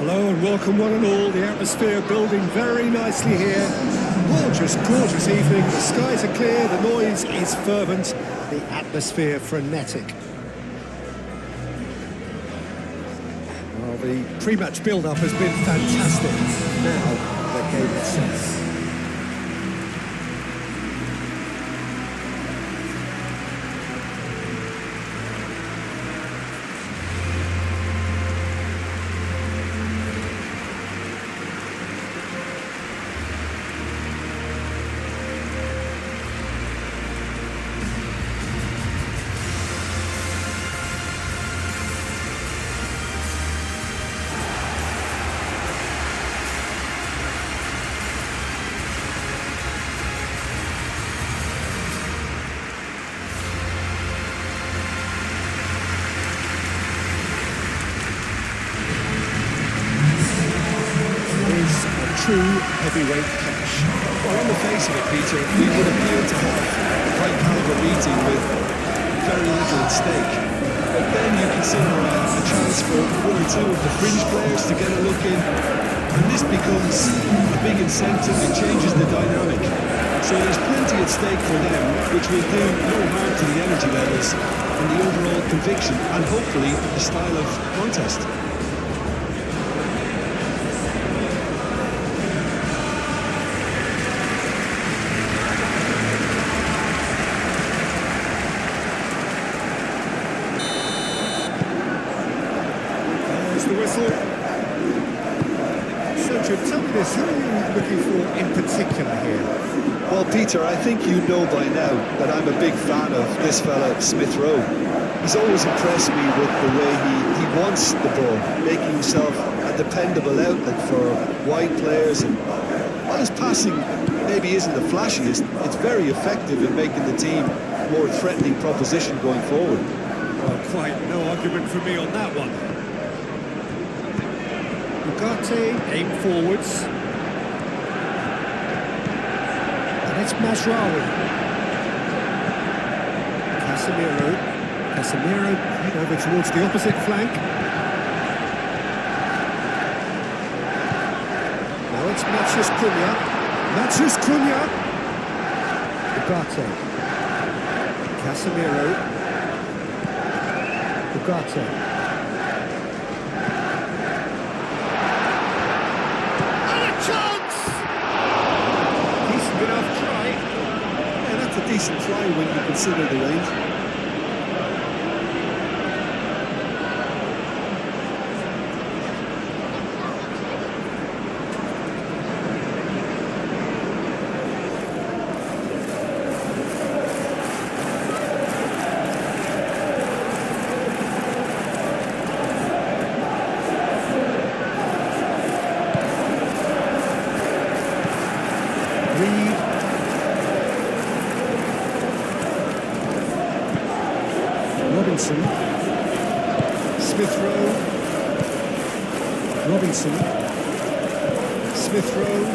Hello and welcome one and all. The atmosphere building very nicely here. Gorgeous, gorgeous evening. The skies are clear, the noise is fervent, the atmosphere frenetic. Well, the pre-match build-up has been fantastic. Now, the game itself. True heavyweight clash. Well, on the face of it, Peter, we would appear to have a high caliber meeting with very little at stake. But then you consider a chance for one or two of the fringe players to get a look in, and this becomes a big incentive. It changes the dynamic. So there's plenty at stake for them, which will do no harm to the energy levels and the overall conviction, and hopefully the style of contest. The whistle. So, Jim, tell me this, who are you looking for in particular here? Well, Peter, I think you know by now that I'm a big fan of this fella, Smith Rowe. He's always impressed me with the way he wants the ball, making himself a dependable outlet for wide players. And while his passing maybe isn't the flashiest, it's very effective in making the team a more threatening proposition going forward. Well, quite no argument from me on that one. Ugarte, aim forwards. And it's Mazraoui. Casemiro head over towards the opposite flank. Now it's Matheus Cunha. Ugarte. Casemiro. Ugarte. Decent try when you consider the range. Robinson, Smith Rowe, Robinson, Smith Rowe,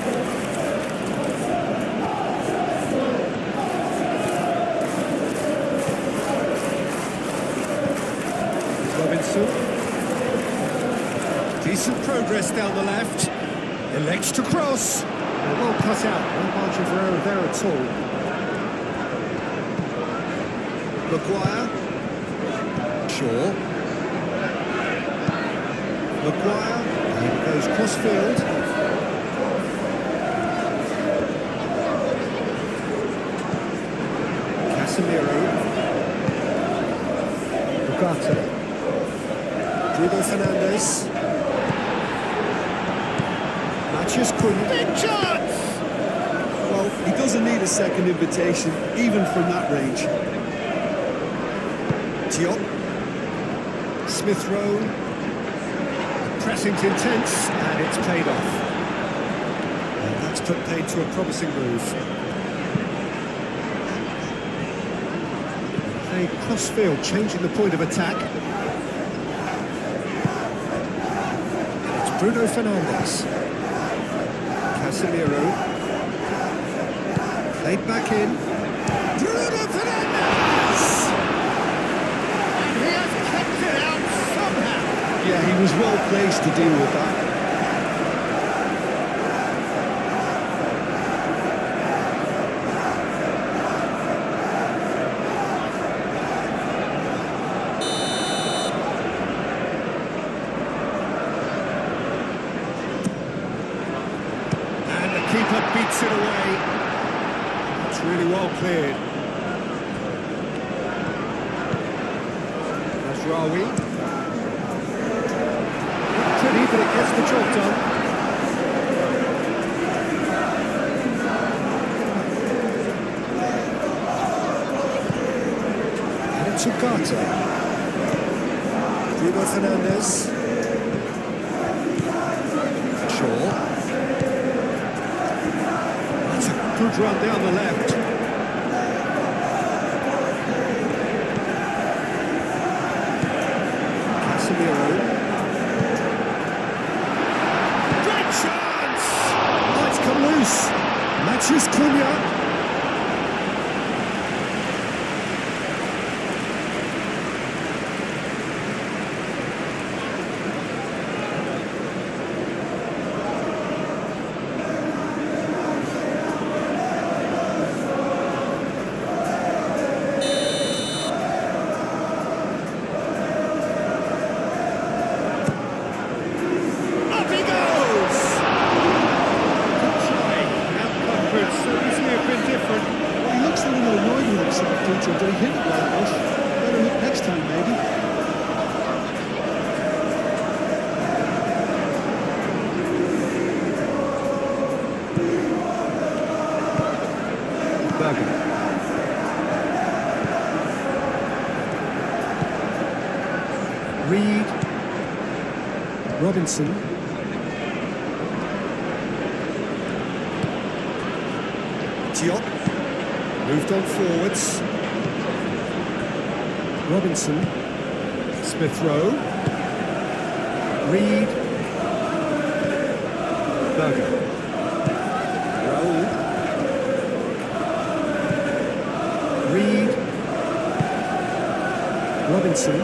Robinson, decent progress down the left, elects to cross, well cut out, no margin for error there at all. Maguire. Shaw. Maguire, and it goes cross-field. Casemiro. Ugarte. Bruno Fernandes. Matheus Cunha. Big chance! Well, he doesn't need a second invitation, even from that range. Diop. Smith Rowe, pressing's intense, and it's paid off. And that's put paid to a promising move. Played cross-field, changing the point of attack. It's Bruno Fernandes. Casemiro. Played back in. Bruno Fernandes! And he has kept it out somehow. Yeah, he was well placed to deal with that. Knocks it away. It's really well cleared. Rawi. Not pretty, but it gets the job done. And it's Ugarte. Bruno Fernandes. Shaw. That's a good run down the left. Great chance! Oh, it's come loose. Matches Cunha. Did he hit it well enough? Better look next time, maybe. Berger. Reed. Robinson. Diop. Moved on forwards. Robinson, Smith Rowe, Reed, Berger, Raoul, Reed, Robinson,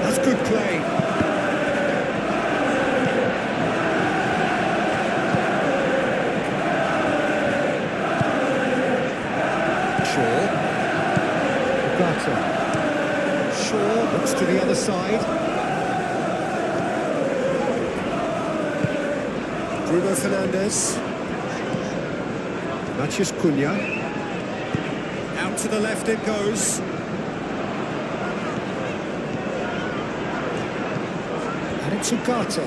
that's good play. Shaw looks to the other side. Bruno Fernandes. Matches Cunha. Out to the left it goes. And it's Ugarte.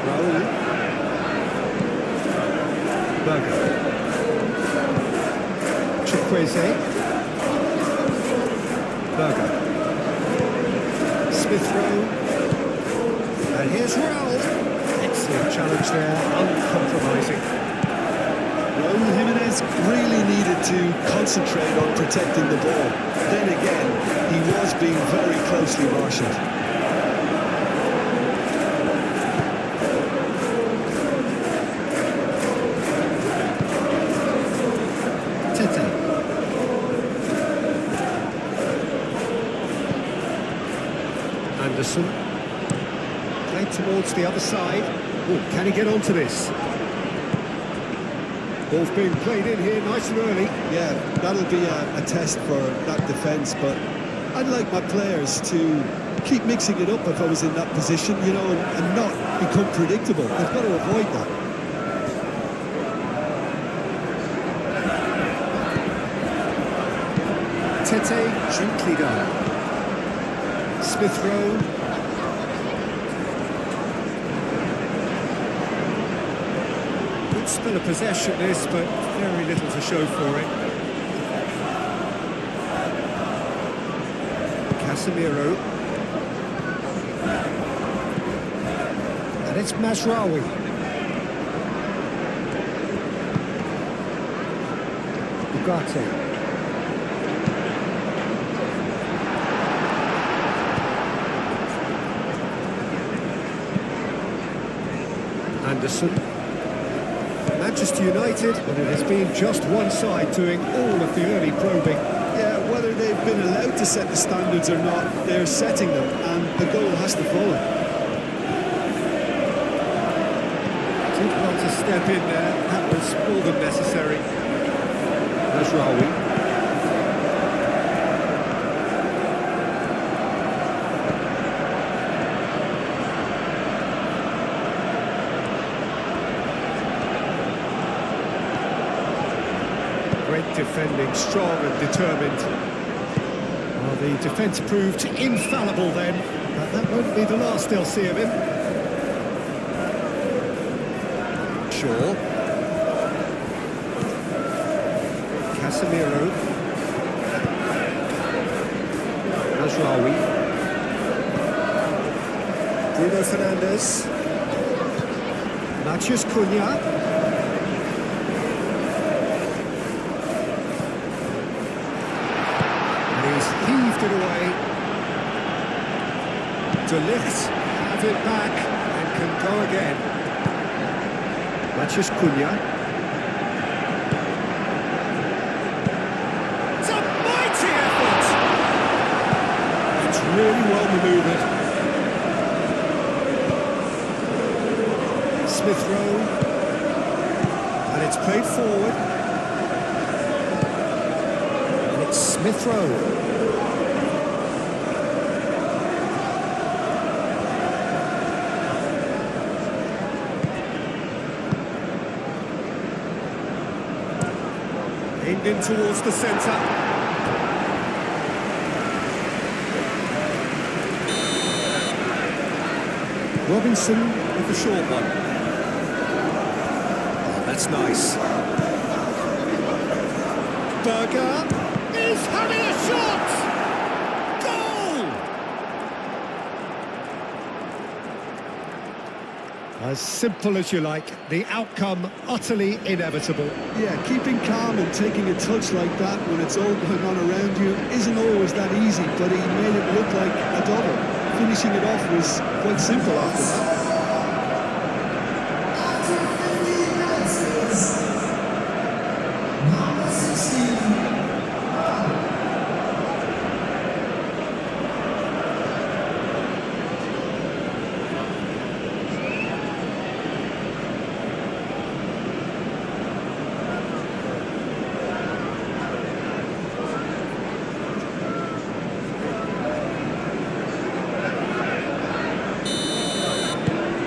Raoul. Berger. Chukwueze. Berger. Smith Rowe. And here's Raul. Excellent challenge there, uncompromising. Raul Jimenez really needed to concentrate on protecting the ball. Then again, he was being very closely marshalled. Anderson, played towards the other side. Oh, can he get onto this? Ball's being played in here nice and early. Yeah, that'll be a test for that defence, but I'd like my players to keep mixing it up if I was in that position, you know, and not become predictable. They've got to avoid that. Tete, gently done. Smith Rowe. Good spell of possession this, but very little to show for it. Casemiro. And it's Mazraoui. Ugarte. Anderson. Manchester United, but it has been just one side doing all of the early probing. Yeah, whether they've been allowed to set the standards or not, they're setting them, and the goal has to follow. Did well to step in there, that was more than necessary. Mazraoui. Great defending, strong and determined. Well, the defence proved infallible then, but that won't be the last they'll see of him. Shaw. Casemiro. Mazraoui. Bruno Fernandes. Matheus Cunha. Heaved it away. De Ligt have it back and can go again. Matheus Cunha. It's a mighty effort! It's really well manoeuvred. Smith Rowe. And it's played forward. And it's Smith Rowe. Aimed in towards the centre. Robinson with the short one. Oh, that's nice. Berger is having a shot! Goal! As simple as you like, the outcome utterly inevitable. Yeah, keeping calm and taking a touch like that when it's all going on around you isn't always that easy, but he made it look like a double. Finishing it off was quite simple after that.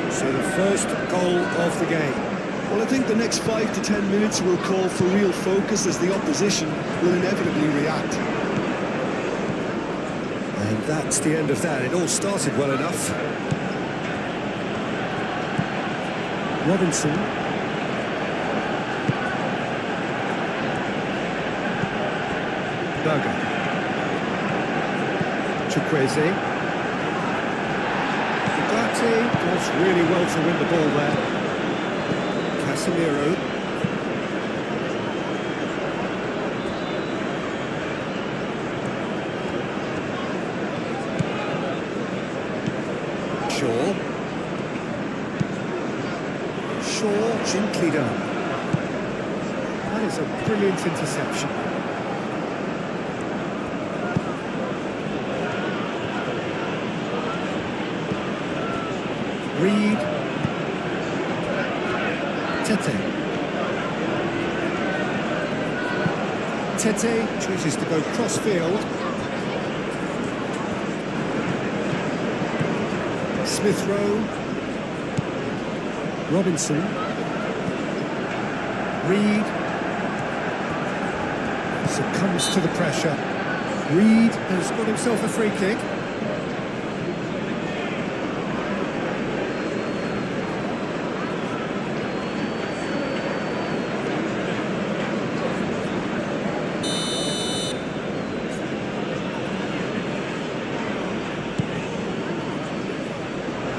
So the first goal of the game. Well, I think the next 5 to 10 minutes will call for real focus as the opposition will inevitably react. And that's the end of that. It all started well enough. Robinson. Berger. Chukwueze. Does really well to win the ball there. Casemiro. Shaw gently done. That is a brilliant interception. Reed. Tete chooses to go cross-field. Smith Rowe. Robinson. Reed. Succumbs to the pressure. Reed has got himself a free kick.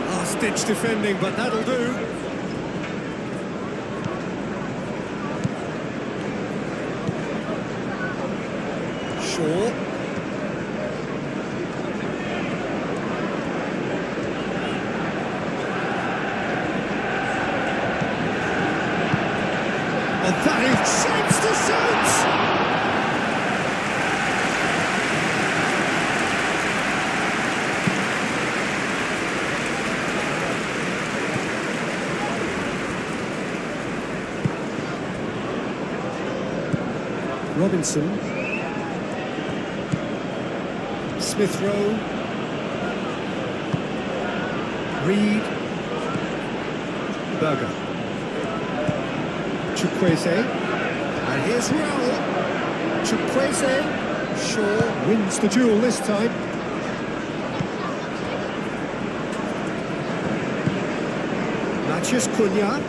Last-ditch defending, but that'll do. Shaw. And that is shapes to shoot! Robinson. Smith Rowe. Reed. Berger. Chukwueze. And here's Raul. Chukwueze. Shaw wins the duel this time. Matheus Cunha.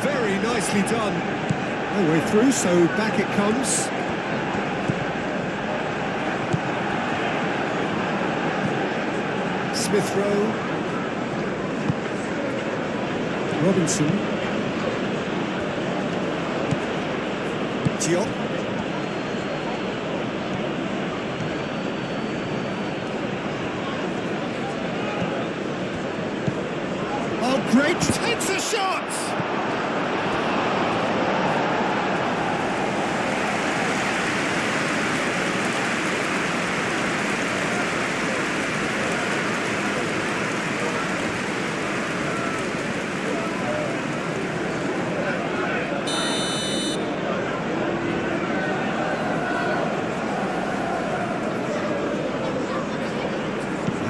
Very nicely done. No way through, so back it comes. Smith Rowe. Robinson. Diop. Oh, great! Takes a shot!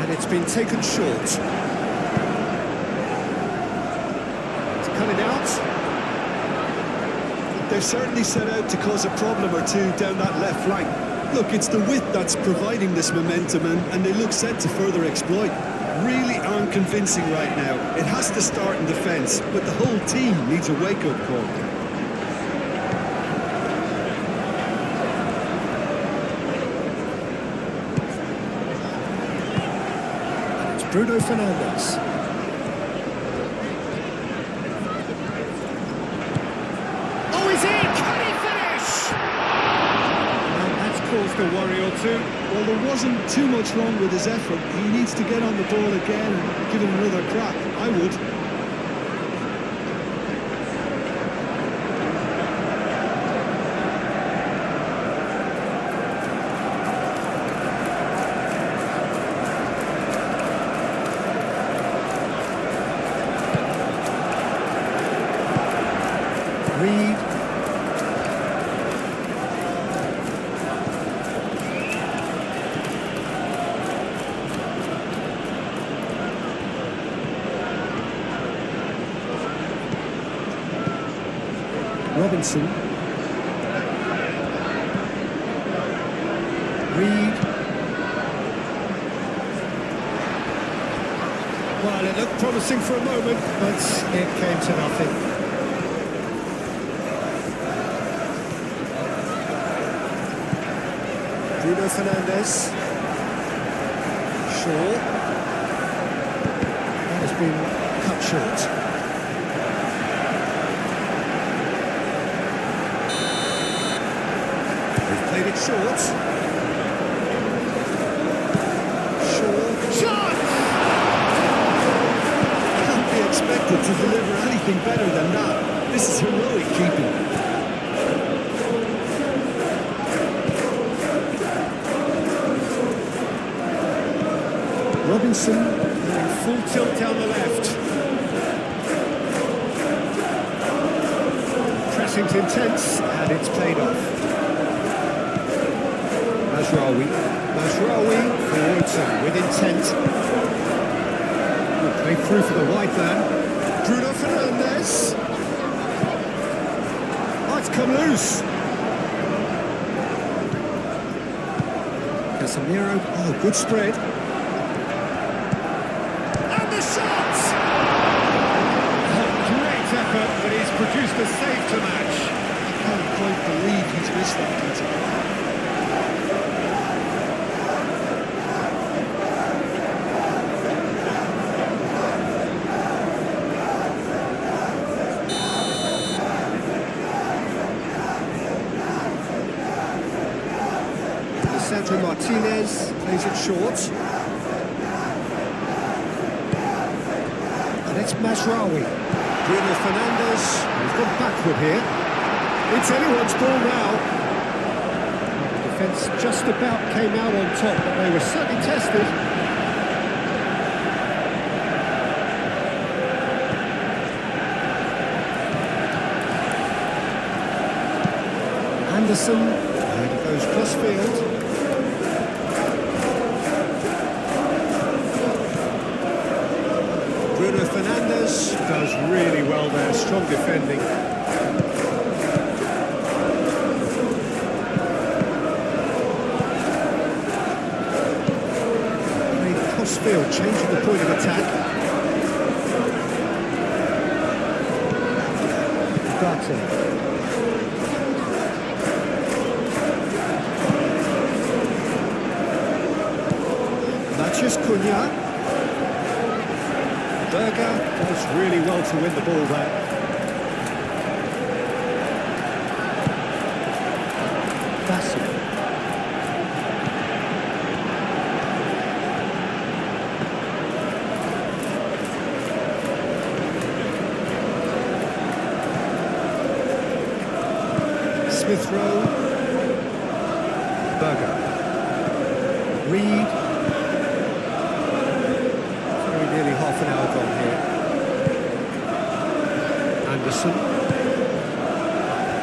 It's been taken short. To cut it out. They've certainly set out to cause a problem or two down that left flank. Look, it's the width that's providing this momentum, and they look set to further exploit. Really aren't convincing right now. It has to start in defence, but the whole team needs a wake-up call. Bruno Fernandes. Oh, he's in! Can he finish? And that's caused a worry or two. Well, there wasn't too much wrong with his effort. He needs to get on the ball again and give it another crack. I would. Reed. Robinson. Reed. Well, it looked promising for a moment, but it came to nothing. Bruno Fernandes. Shaw. That has been cut short. They've played it short. Shaw. Shot! Can't be expected to deliver anything better than that. This is heroic keeping. Robinson going full tilt down the left. Pressing's intense and it's played off. Mazraoui forward with intent. Good play through for the wide man. Bruno Fernandes. Oh, it's come loose. Casemiro. Oh, good spread. But he's produced a save to match. I can't quite believe he's missed that, Peter. Lisandro Martinez plays it short. And it's Mazraoui. Bruno Fernandes, he's gone backward here. It's anyone's ball now. The defence just about came out on top, but they were certainly tested. Anderson, and he goes cross-field. Bruno Fernandes does really well there, strong defending. Field changing the point of attack. Ugarte. Mathias Cunha. Berger does really well to win the ball there. Bassett. Smith Rowe, Berger, Reed, very nearly half an hour gone here. Anderson,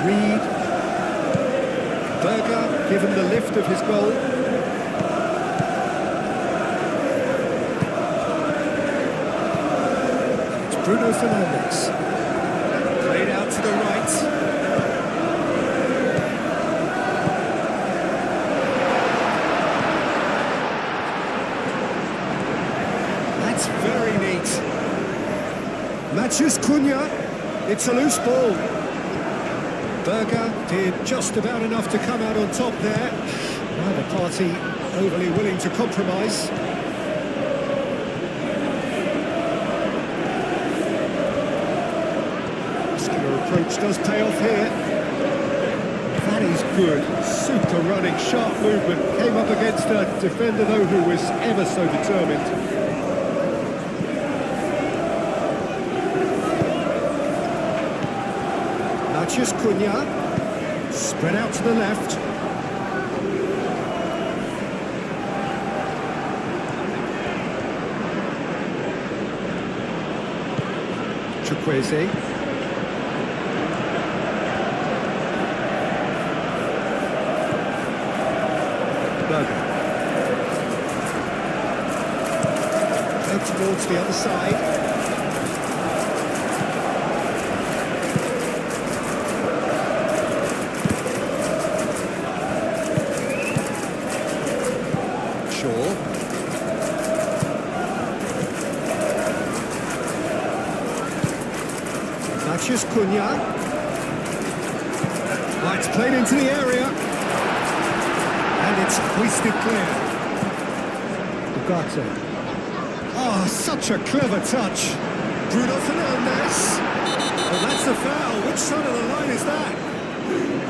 Reed, Berger, given the lift of his goal. It's Bruno Fernandes, played out to the right. Very neat. Mathias Cunha, it's a loose ball. Berger did just about enough to come out on top there. Neither party overly willing to compromise. Muscular approach does pay off here. That is good. Super running, sharp movement. Came up against a defender, though, who was ever so determined. Mathias Cunha, spread out to the left. Chukwueze. Berger. Out towards the other side. Mathias Cunha. Oh, it's played into the area. And it's hoisted clear. Ugarte. Oh, such a clever touch. Bruno Fernandes. Well, that's a foul. Which side of the line is that?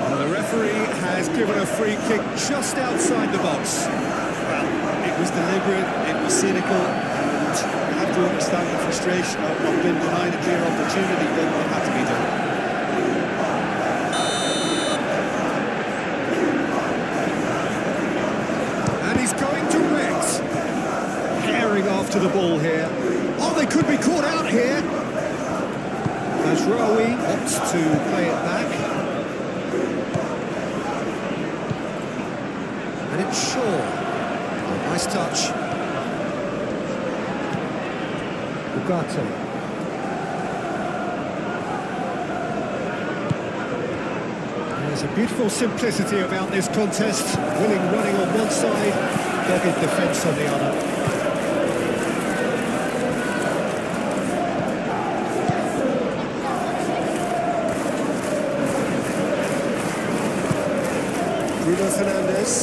Well, the referee has given a free kick just outside the box. Well, it was deliberate, it was cynical, and you have to understand the frustration of being behind a clear opportunity, but it had to be done. And he's going direct. Herring after the ball here. Oh, they could be caught out here. Mazraoui opts to play it back. And it's Shaw. Nice touch. Ugarte. There's a beautiful simplicity about this contest. Willing running on one side, dogged defence on the other. Bruno Fernandes.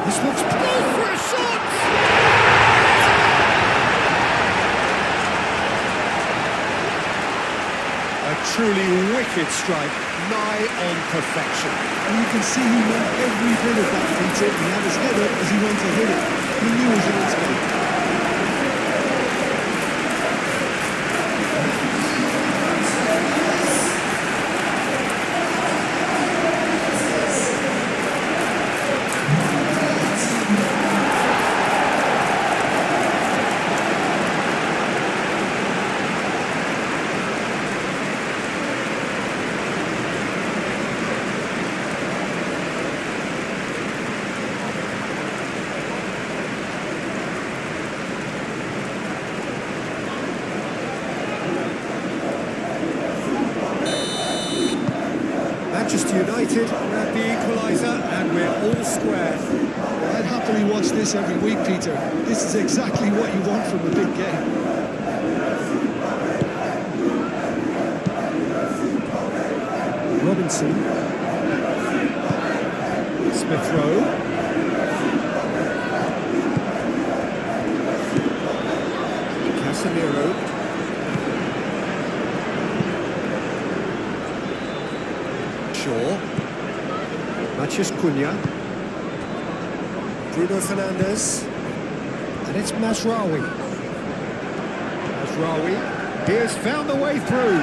This looks for a shot! A truly wicked strike, nigh on perfection. And you can see he meant every bit of that free kick. He had his head up as he went to hit it. He knew his instinct. United grab the equaliser, and we're all square. I'd happily watch this every week, Peter. This is exactly what you want from a big game. Robinson. Smith Rowe. Casemiro. Shaw. Matheus Cunha. Bruno Fernandes. And it's Mazraoui. Mazraoui. He has found the way through.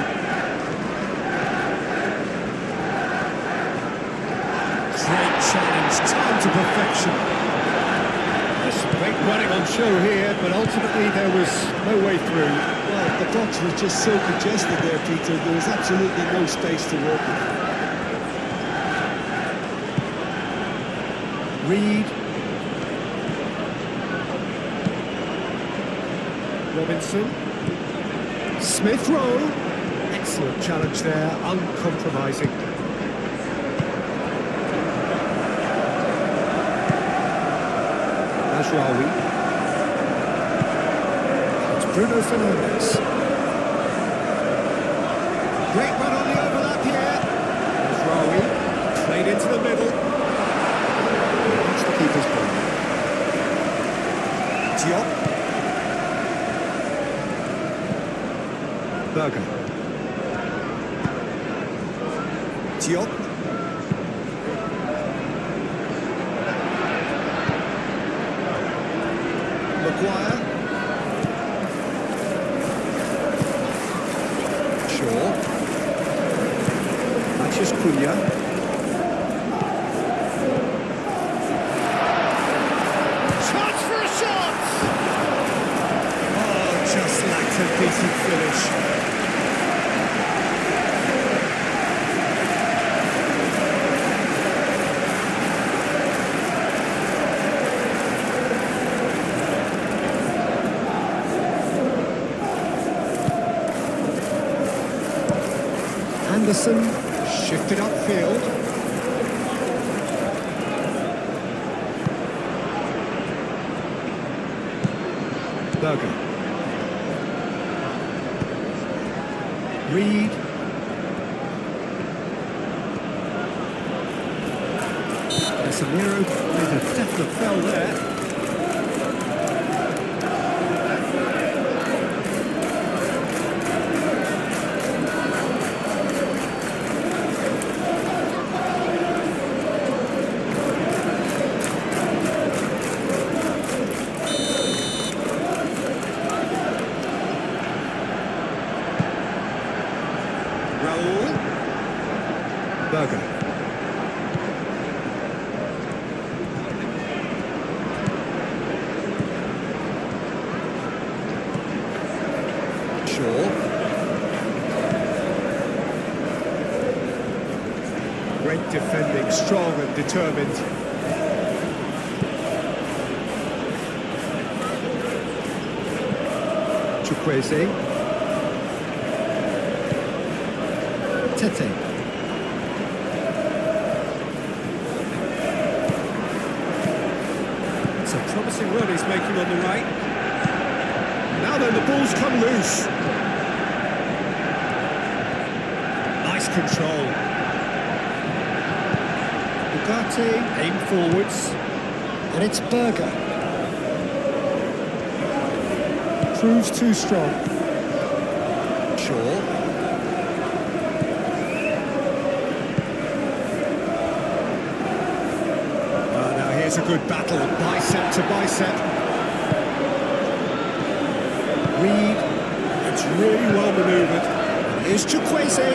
Great challenge, time to perfection. There's some great running on show here, but ultimately there was no way through. Well, the box was just so congested there, Peter. There was absolutely no space to work with. Reed. Robinson. Smith Rowe. Excellent challenge there, uncompromising. Mazraoui. It's Bruno Fernandes. Great run on the overlap here. Mazraoui played into the middle. That's the keeper's ball. Diop. Berger. Diop. Maguire. Shaw. Matheus Cunha. Chance for a shot! Oh, just lacked a decent finish. Anderson shifted upfield. Berger. Reed. Casemiro made a definite foul there. Berger. Shaw. Great defending, strong and determined. Chukwueze. Tete. It's a promising run he's making on the right. Now then, the ball's come loose. Nice control. Bugatti aim forwards. And it's Berger. Proves too strong. Shaw. It's a good battle, bicep to bicep. Reed, it's really well manoeuvred. Here's Chukwueze.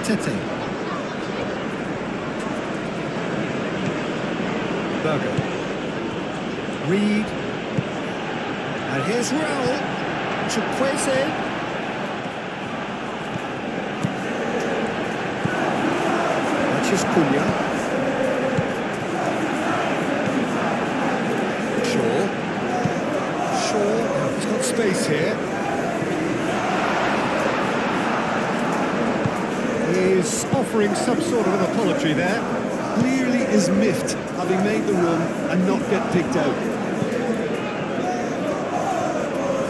Tete. Berger. Reed. And here's Raul. Chukwueze. Matheus Cunha. Shaw. Now he's got space here. offering some sort of an apology there. Clearly is miffed, having made the run and not get picked out.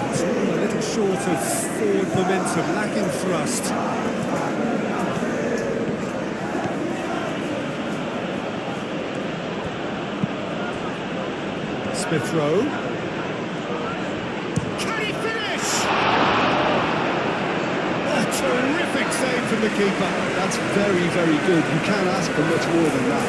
It's all a little short of forward momentum, lacking thrust. Smith Rowe. Can he finish? A terrific save from the keeper. That's very, very good. You can't ask for much more than that.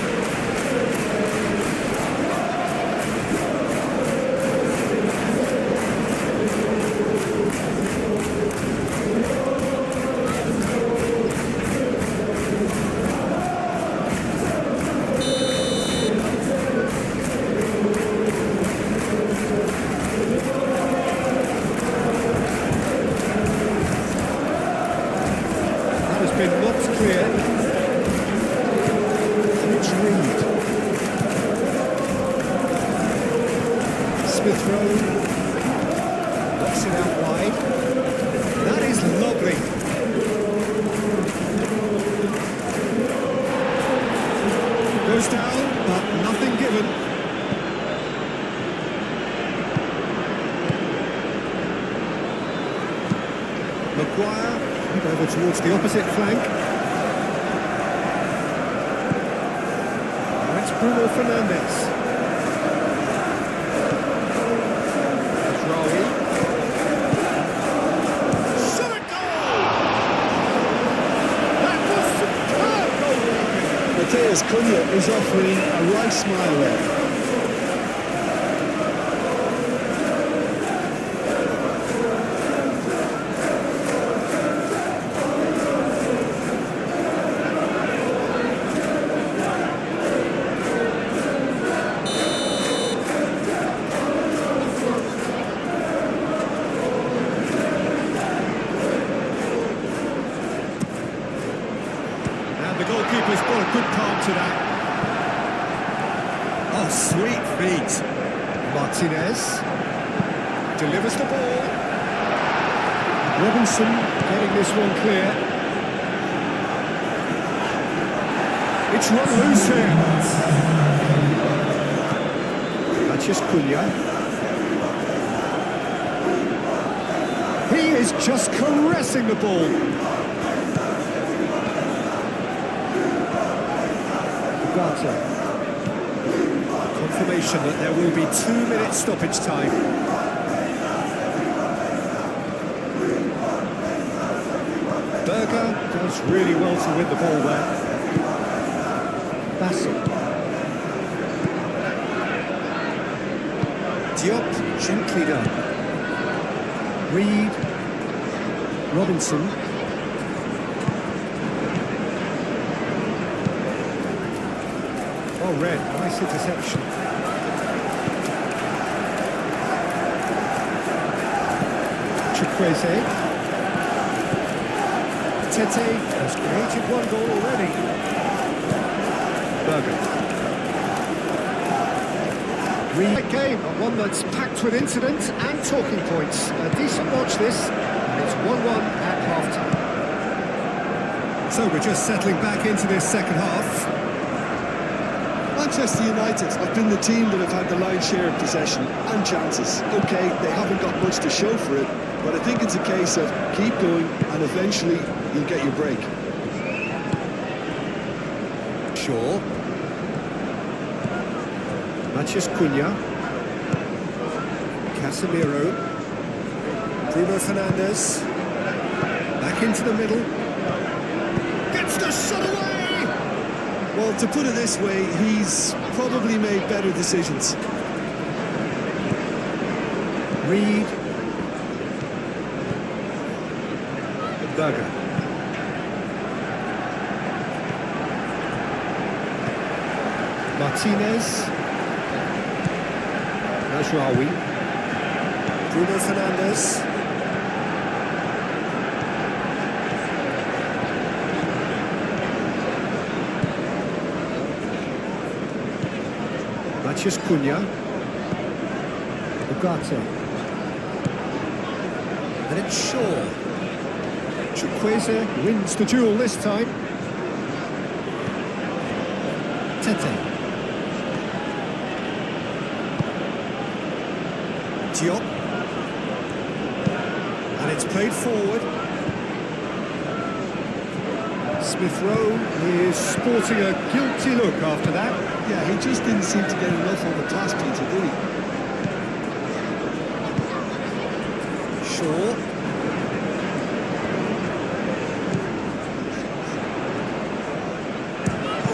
Been knocked clear. And it's Reed. Smith Rowe knocks it out wide. That is lovely. Goes down, but nothing given. Maguire. Over towards the opposite flank. That's Bruno Fernandes. That's Rawi. Shot a goal! That was superb goal! Matheus Cunha is offering a right smile there. The goalkeeper's got a good palm to that. Oh, sweet feet. Martinez delivers the ball. Robinson getting this one clear. It's run loose here. Matheus Cunha. He is just caressing the ball. Confirmation that there will be 2 minutes stoppage time. Berger does really well to win the ball there. Bassel. Diop gently done. Reed. Robinson. Oh, Red, nice interception. Chukwueze. Tete has created one goal already. Berger. Great game, but one that's packed with incident and talking points. A decent watch this, and it's 1-1 at half-time. So we're just settling back into this second half. Manchester United have been the team that have had the lion's share of possession and chances. OK, they haven't got much to show for it, but I think it's a case of keep going and eventually you'll get your break. Shaw. Matheus Cunha. Casemiro. Bruno Fernandes. Back into the middle. Gets the shot away! Well, to put it this way, he's probably made better decisions. Reed. Berger. Martinez. Najraoui. Bruno Fernandes. Matheus Cunha. Ugarte. And it's Shaw. Chukwueze wins the duel this time. Tete. Diop. And it's played forward. Smith Rowe is sporting a guilty look after that. Yeah, he just didn't seem to get enough on the class, Peter, did he? Shaw.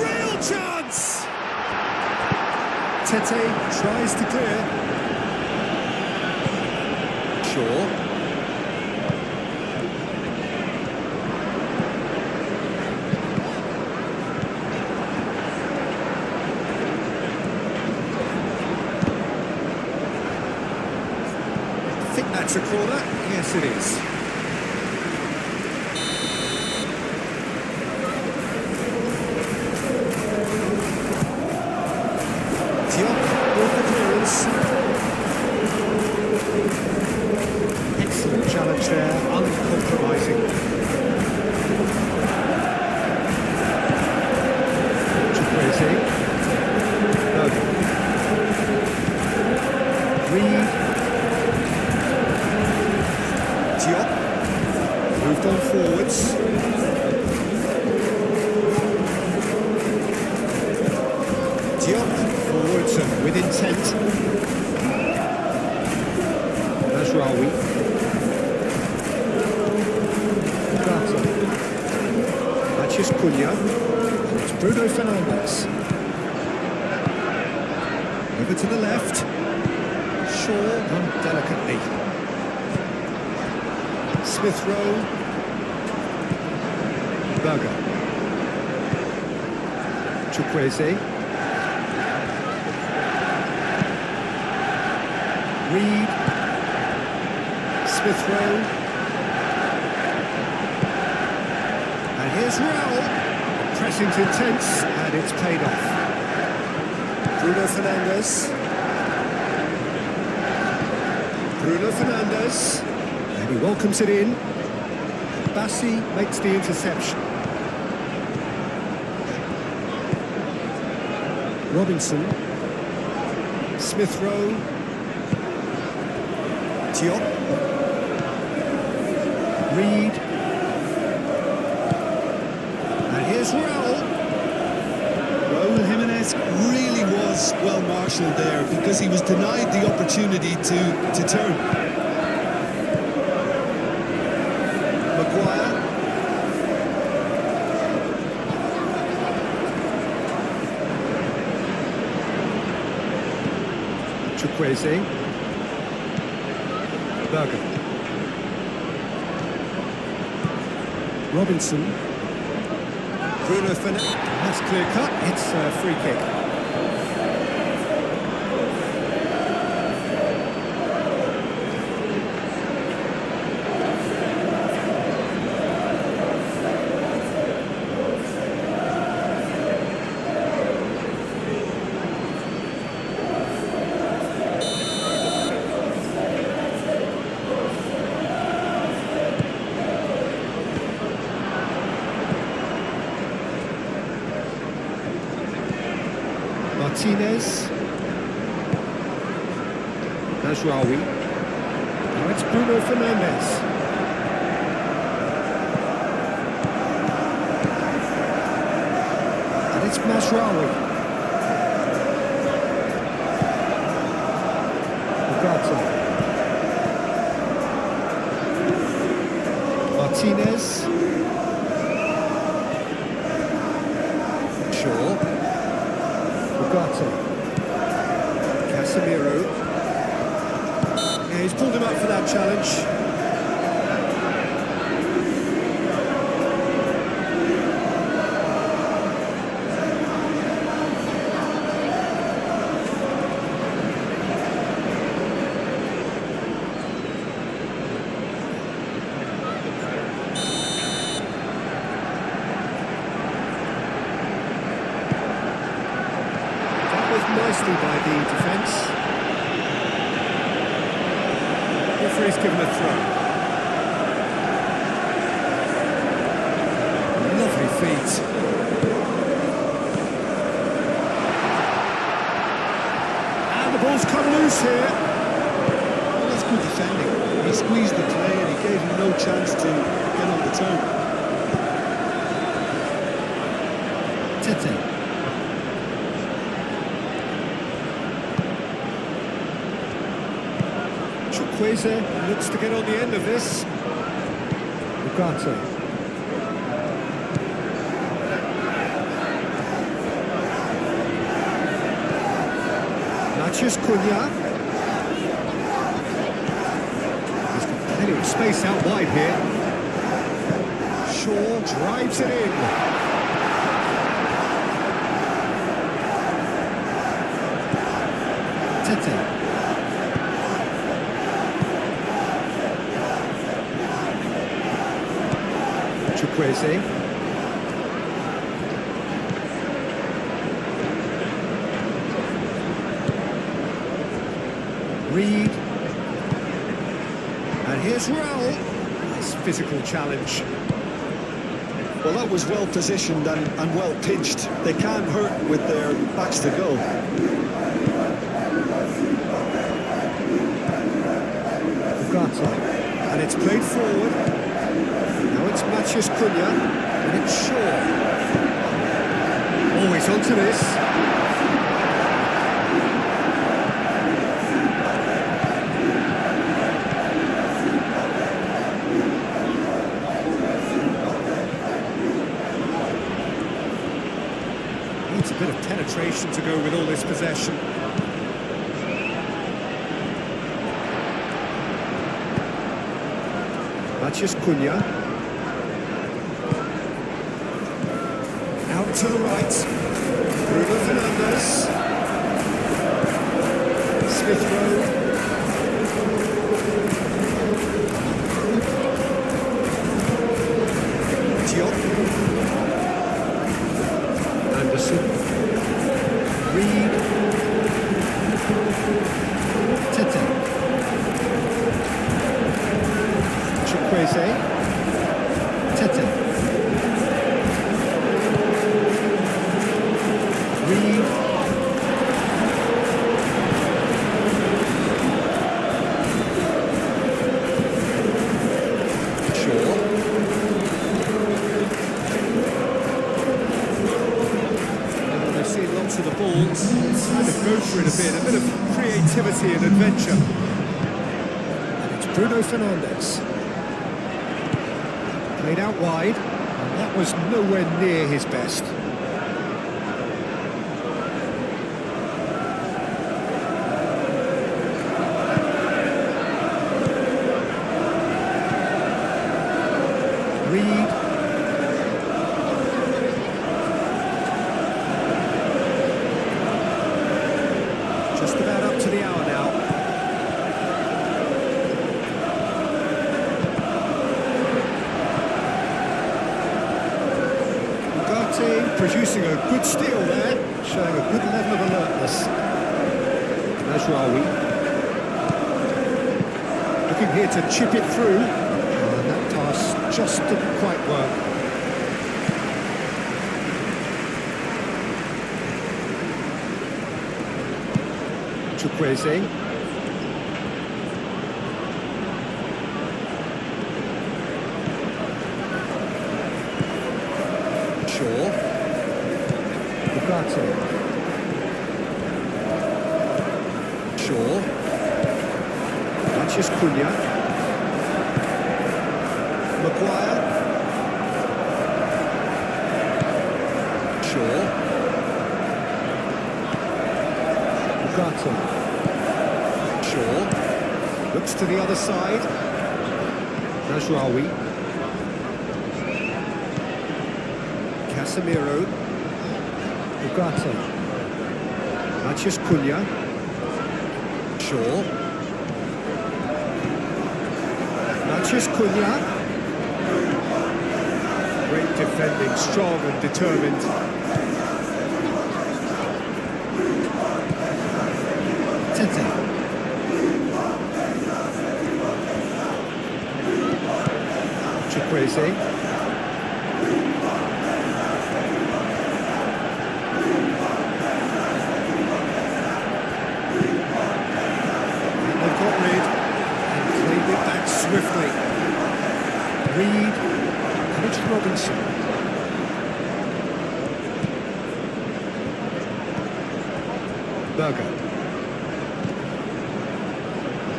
Real chance! Tete tries to clear. Shaw. I think that's a corner. Yes, it is. Diop with the clearance. Excellent challenge there, uncompromising. Chukwueze. Berger. Reed. Diop. Moved on forwards. Diop forwards and with intent. Mazraoui. Gata. Mathias Cunha. It's Bruno Fernandes. Over to the left. Shaw done delicately. Smith Rowe. Berger. Chukwueze. Reed. Smith Rowe. And here's Raul. Pressing's intense, and it's paid off. Bruno Fernandes. Bruno Fernandes. And he welcomes it in. Bassi makes the interception. Robinson. Smith Rowe. Diop. Reed. And here's Raul. Raul Jimenez really was well marshalled there because he was denied the opportunity to turn. Maguire. Chukwueze. Berger. Robinson. Bruno Fernandes. That's clear cut. It's a free kick. Martinez. Mazraoui. Now it's Bruno Fernandes. And it's Mazraoui. Gata. Martinez. Shaw. Gata. Casemiro. Yeah, he's pulled him up for that challenge. Nicely by the defence. Referee's given a throw. Lovely feet. the ball's come loose here. Well, that's good defending. He squeezed the play and he gave him no chance to get on the turn. Tete. Chukwueze looks to get on the end of this. Ugarte. Just Cunha. He's got plenty of space out wide here. Shaw drives it in. Tete. Chukwueze. Reed, and here's Raul. Nice physical challenge. Well, that was well positioned and well pitched. They can't hurt with their backs to goal. Ugarte, and it's played forward. Now it's Matheus Cunha, and it's Shaw. Always onto this. Needs a bit of penetration to go with all this possession. Matheus Cunha. Out to the right. Bruno Fernandes. Smith Rowe. Diop. Anderson. Reed. Tete. Chukwueze. Tete. Reed. Shaw. They've seen lots of the ball. Kind of go for it a bit of creativity and adventure. And it's Bruno Fernandes. Played out wide, and that was nowhere near his best. Reed. Just about up to the hour now. Ugarte producing a good steal there, showing a good level of alertness. Mazraoui looking here to chip it through, and that pass just didn't quite work. Chukwueze. Shaw. Ugarte. Shaw. Matheus Cunha. Maguire. Shaw. Ugarte. Shaw. Looks to the other side. Mazraoui. Casemiro. Ugarte. Matheus Cunha. Shaw. Matheus Cunha. Great defending, strong and determined. Tete. Chukwueze. Reed, and it's Robinson. Berger.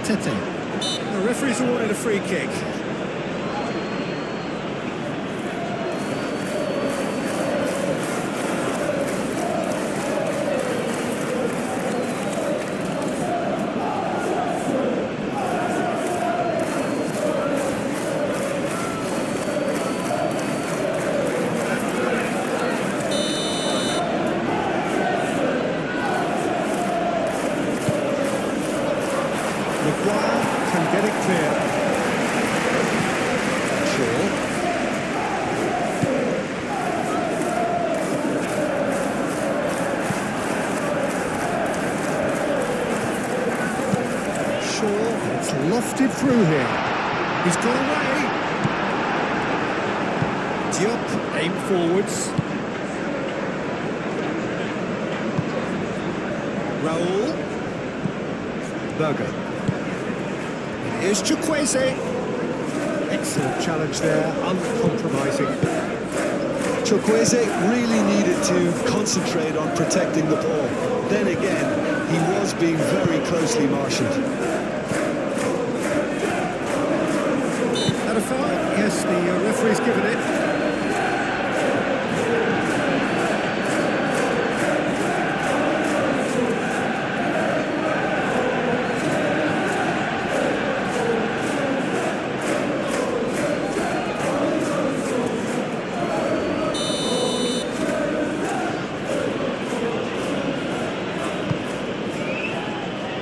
Tete. The referee's awarded a free kick. Can get it clear. Shaw. Shaw, it's lofted through here. He's got away. Diop, aim forwards. Raoul. Berger. Here's Chukwueze. Excellent challenge there, uncompromising. Chukwueze really needed to concentrate on protecting the ball. Then again, he was being very closely marshalled. And a foul? Yes, the referee's given it.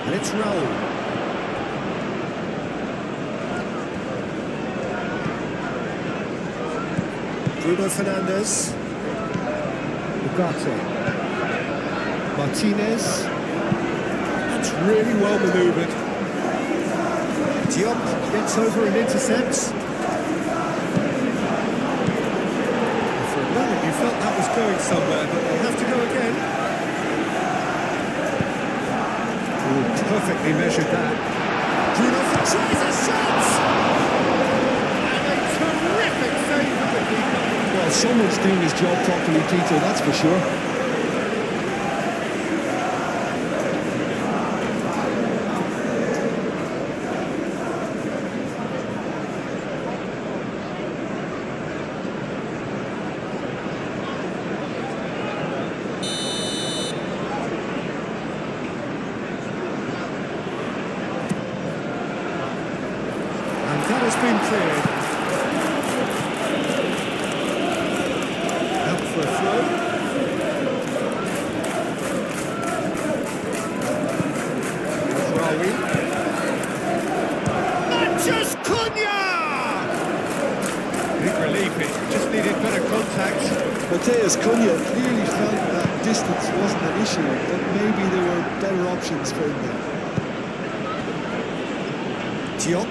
And it's Raoul. Bruno Fernandes. Ugarte. Martinez. That's really well manoeuvred. Diop gets over and intercepts. For a moment you felt that was going somewhere, but they'll have to go again. Perfectly measured that. Bruno tries a shot! And a terrific save of the keeper. Well, someone's doing his job properly, Peter, that's for sure. That has been cleared. Out for a throw. Rawi. Manchus Cunha! Big relief, it just needed better contact. Mateus Cunha clearly felt that distance wasn't an issue, but maybe there were better options for him there. Diop.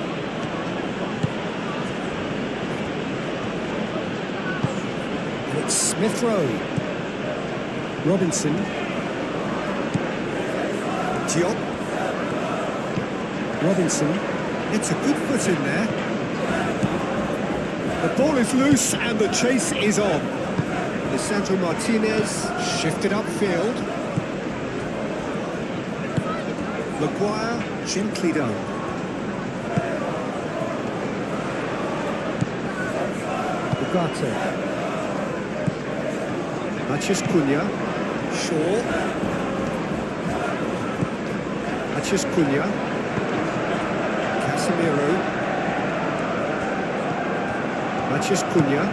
It's Smith Rowe. Robinson. Diop. Robinson. It's a good foot in there. The ball is loose and the chase is on. Lisandro Martinez shifted upfield. Maguire gently done. Ugarte. Manchus Cunha. Shaw. Manchus Cunha. Casemiro. Manchus Cunha.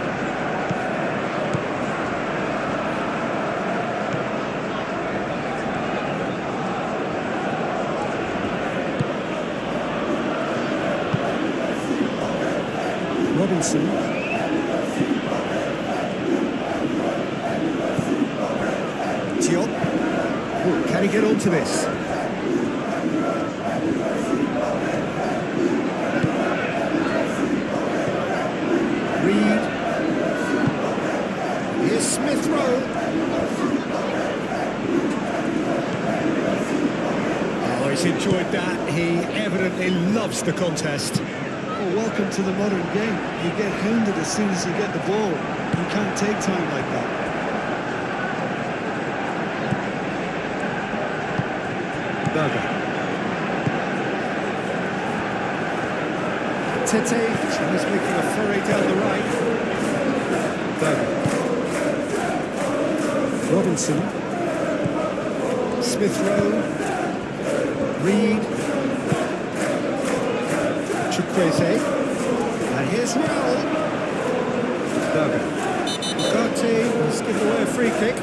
Robinson. Diop. Oh, can he get onto this? Reed. Here's Smith Rowe. Oh, he's enjoyed that. He evidently loves the contest. Oh, Well, welcome to the modern game. You get hounded as soon as you get the ball. You can't take time like that. Berger. Tete tries making a foray down the right. Berger. Robinson. Smith Rowe. Reed. Chukwueze. And here's Raul. Berger. Ugarte has given away a free kick.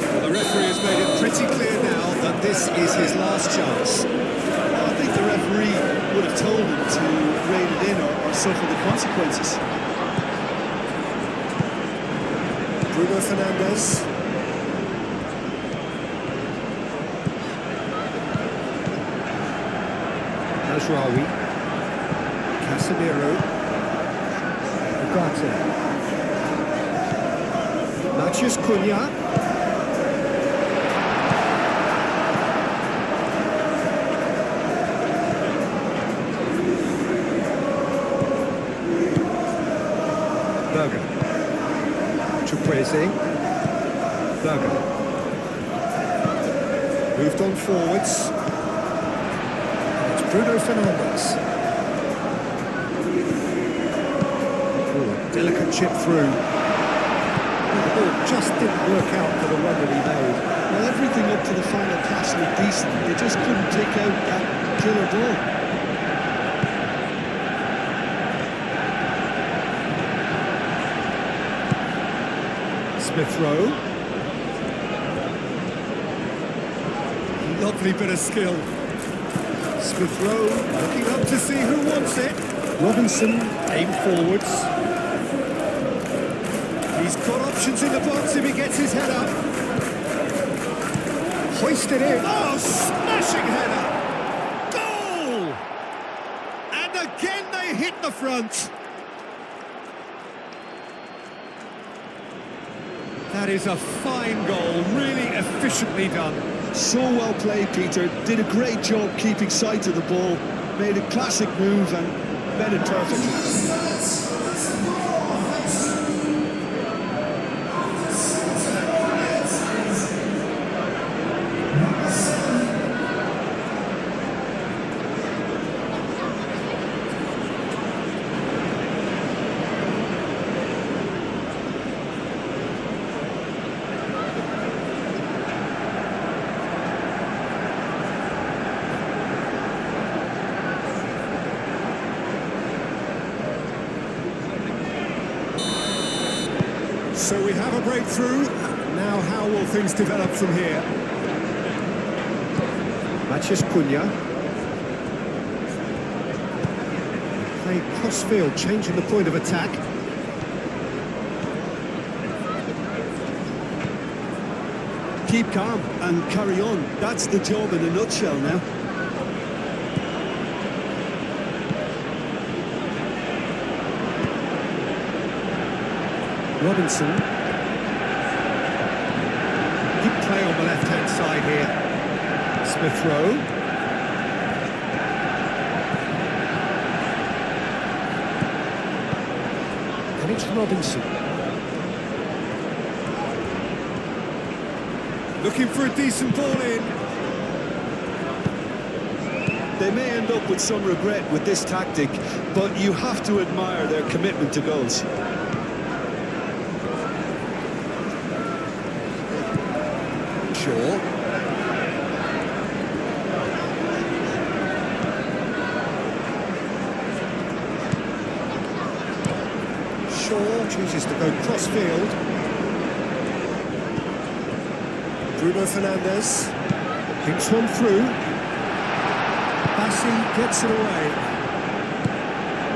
Well, the referee has made it pretty clear now that this is his last chance. Well, I think the referee would have told him to rein it in or suffer the consequences. Bruno Fernandes. Mazraoui. Casemiro. Ugarte. Matheus Cunha. Berger. Chukwueze. Berger. Moved on forwards. It's Bruno Fernandes. Oh, delicate chip through. The ball just didn't work out for the run that he made. Well, everything up to the final pass looked decent. They just couldn't take out that killer ball. Smith Rowe. Lovely bit of skill. Smith Rowe looking up to see who wants it. Robinson aim forwards. He's got options in the box if he gets his head up. Hoisted in. Oh, smashing header! Goal! And again they hit the front. That is a fine goal, really efficiently done. So well played, Peter. Did a great job keeping sight of the ball. Made a classic move and met it perfectly. So we have a breakthrough. Now how will things develop from here? Matheus Cunha. Play cross-field, changing the point of attack. Keep calm and carry on. That's the job in a nutshell now. Robinson. Good play on the left-hand side here. Smith Rowe. And it's Robinson. Looking for a decent ball in. They may end up with some regret with this tactic, but you have to admire their commitment to goals. Shaw. Shaw chooses to go cross-field. Bruno Fernandes thinks one through. Bassi gets it away.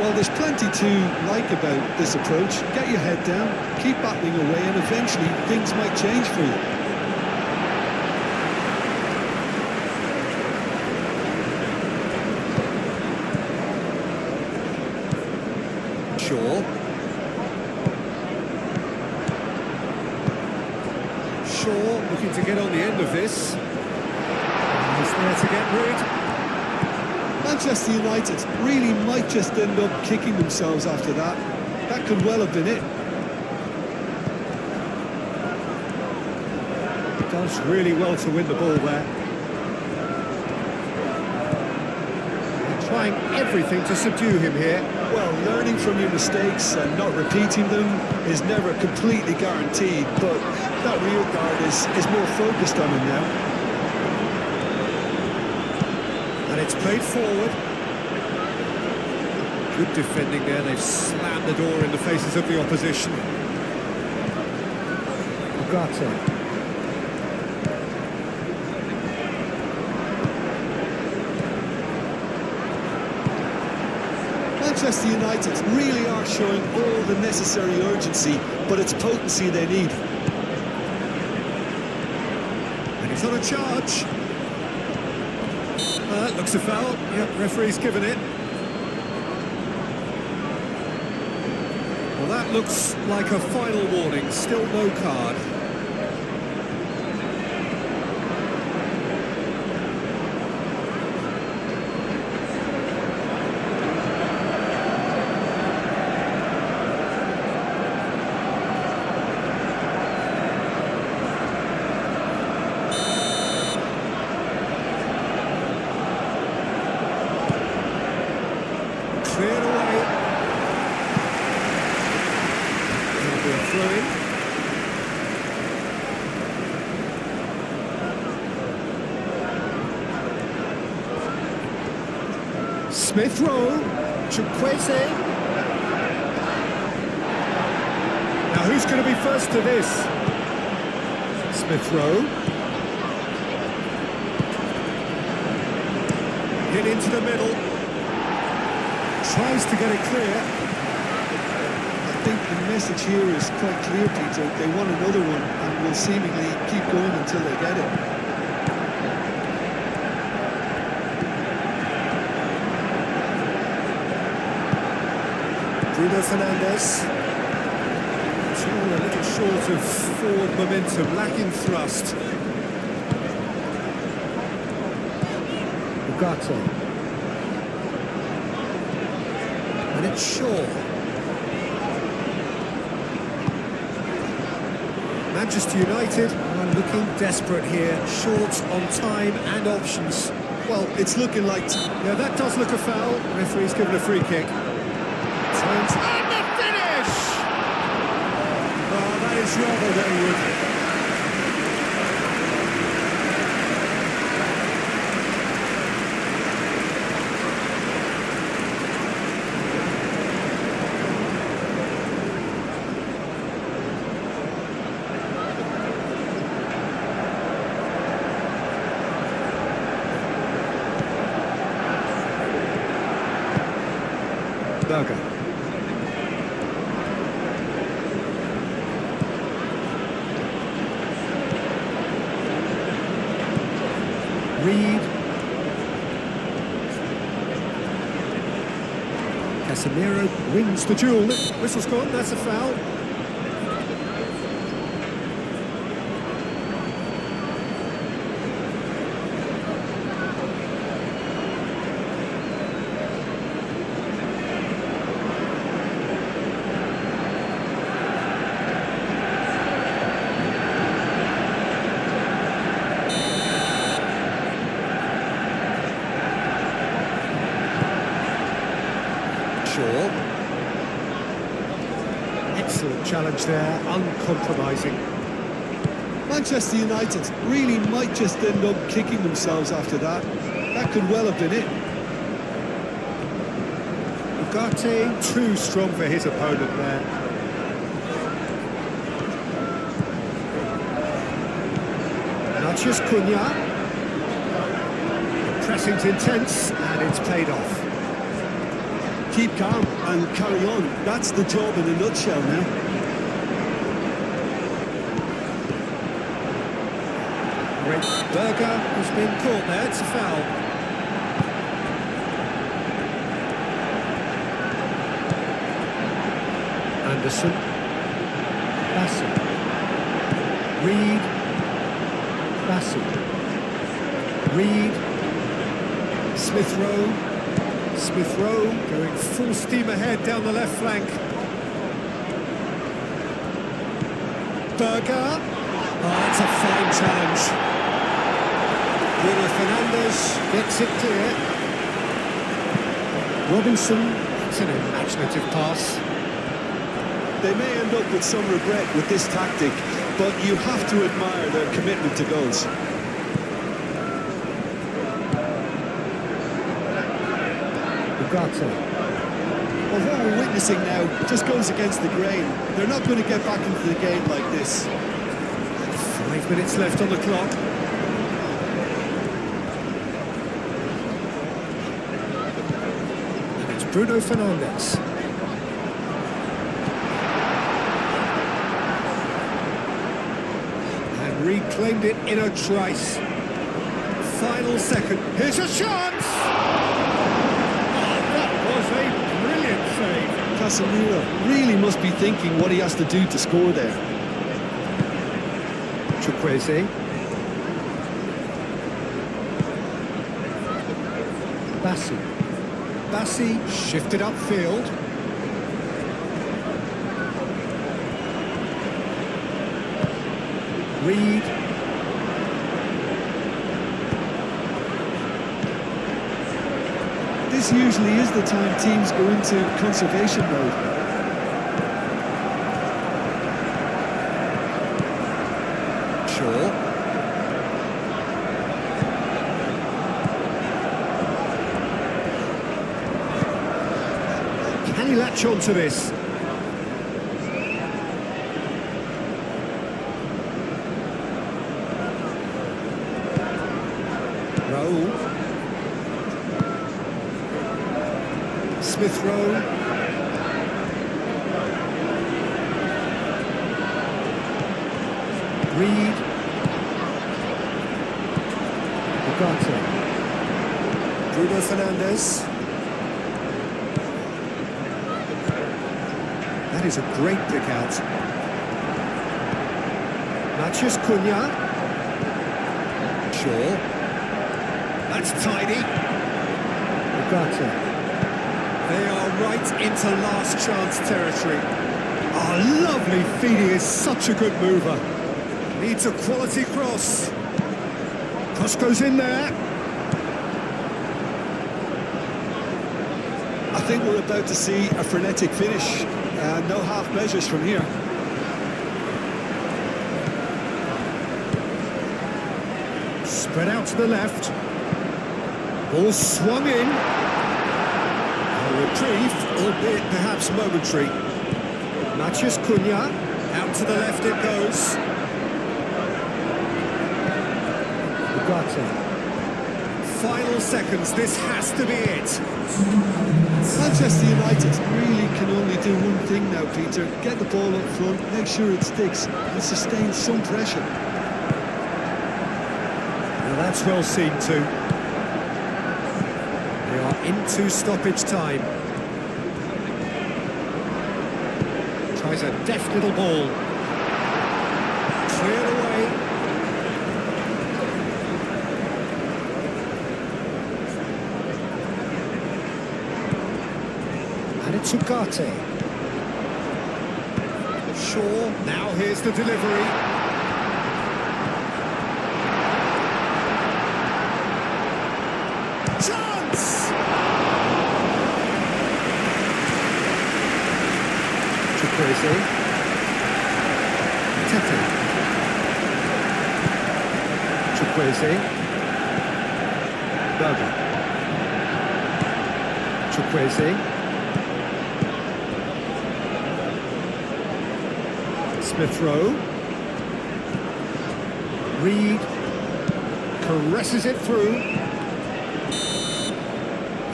Well, there's plenty to like about this approach. Get your head down, keep battling away, and eventually things might change for you. Shaw looking to get on the end of this. He's there to get rid. Manchester United really might just end up kicking themselves after that. That could well have been it. Does really well to win the ball there. They're trying everything to subdue him here. Well, learning from your mistakes and not repeating them is never completely guaranteed, but that rear guard is more focused on him now. And it's played forward. Good defending there. They've slammed the door in the faces of the opposition. Ugarte. Manchester United really are showing all the necessary urgency, but it's potency they need. And he's on a charge. Looks a foul. Yep, referee's given it. Well, that looks like a final warning. Still no card. Cleared away. That'll be a throw-in. Smith Rowe. Chukwueze. Now who's going to be first to this? Smith Rowe. Hit into the middle. Tries to get it clear. I think the message here is quite clear, Peter. They want another one and will seemingly keep going until they get it. Bruno Fernandes. It's all a little short of forward momentum, lacking thrust. Ugarte. And it's Shaw. Manchester United are looking desperate here. Short on time and options. Well, it's looking like... Yeah, that does look a foul. Referee's given a free kick. Turns and the finish! Oh, that is rather wayward. Berger. Reed. Casemiro wins the duel. Whistle's gone, that's a foul. Excellent challenge there, uncompromising. Manchester United really might just end up kicking themselves after that. That could well have been it. Ugarte too strong for his opponent there. Natchez Cunha. The pressing's intense and it's paid off. Keep calm and carry on. That's the job in a nutshell now. Berger has been caught there, it's a foul. Anderson. Bassett. Reed. Bassett. Reed. Smith Rowe. Smith Rowe going full steam ahead down the left flank. Berger. Oh, that's a fine challenge. Bruno Fernandes gets it clear. Robinson, it's an imaginative pass. They may end up with some regret with this tactic, but you have to admire their commitment to goals. Ugarte. Well, what we're witnessing now just goes against the grain. They're not going to get back into the game like this. 5 minutes left on the clock. And it's Bruno Fernandes. And reclaimed it in a trice. Final second. Here's a chance! Oh, that was a brilliant save. Casemiro really must be thinking what he has to do to score there. Chukwueze. Bassi. Bassi shifted upfield. Reed. This usually is the time teams go into conservation mode. Shaw. Can he latch on to this? Rowe. Smith Rowe. Reed. Ugarte. Bruno Fernandes. That is a great pick out. Matheus Cunha. Shaw. That's tidy. Ugarte. They are right into last chance territory. Oh, lovely feeding, is such a good mover. Needs a quality cross. Cross goes in there. I think we're about to see a frenetic finish. No half measures from here. Spread out to the left. Ball swung in. A reprieve, albeit perhaps momentary. Matheus Cunha. Out to the left it goes. Ugarte. Final seconds, this has to be it. Manchester United really can only do one thing now, Peter. Get the ball up front, make sure it sticks, and sustain some pressure. Now that's well seen too. They are into stoppage time. Tries a deft little ball. Cleared away. And it's Ugarte. Shaw, now here's the delivery. Chance! Chukwueze. Tete. Chukwueze. Berger. Chukwueze. Smith Rowe. Reed caresses it through.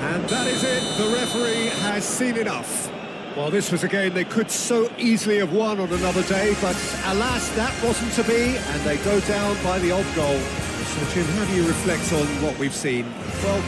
And that is it. The referee has seen enough. Well, this was a game they could so easily have won on another day, but alas, that wasn't to be, and they go down by the odd goal. So, Jim, how do you reflect on what we've seen? Well,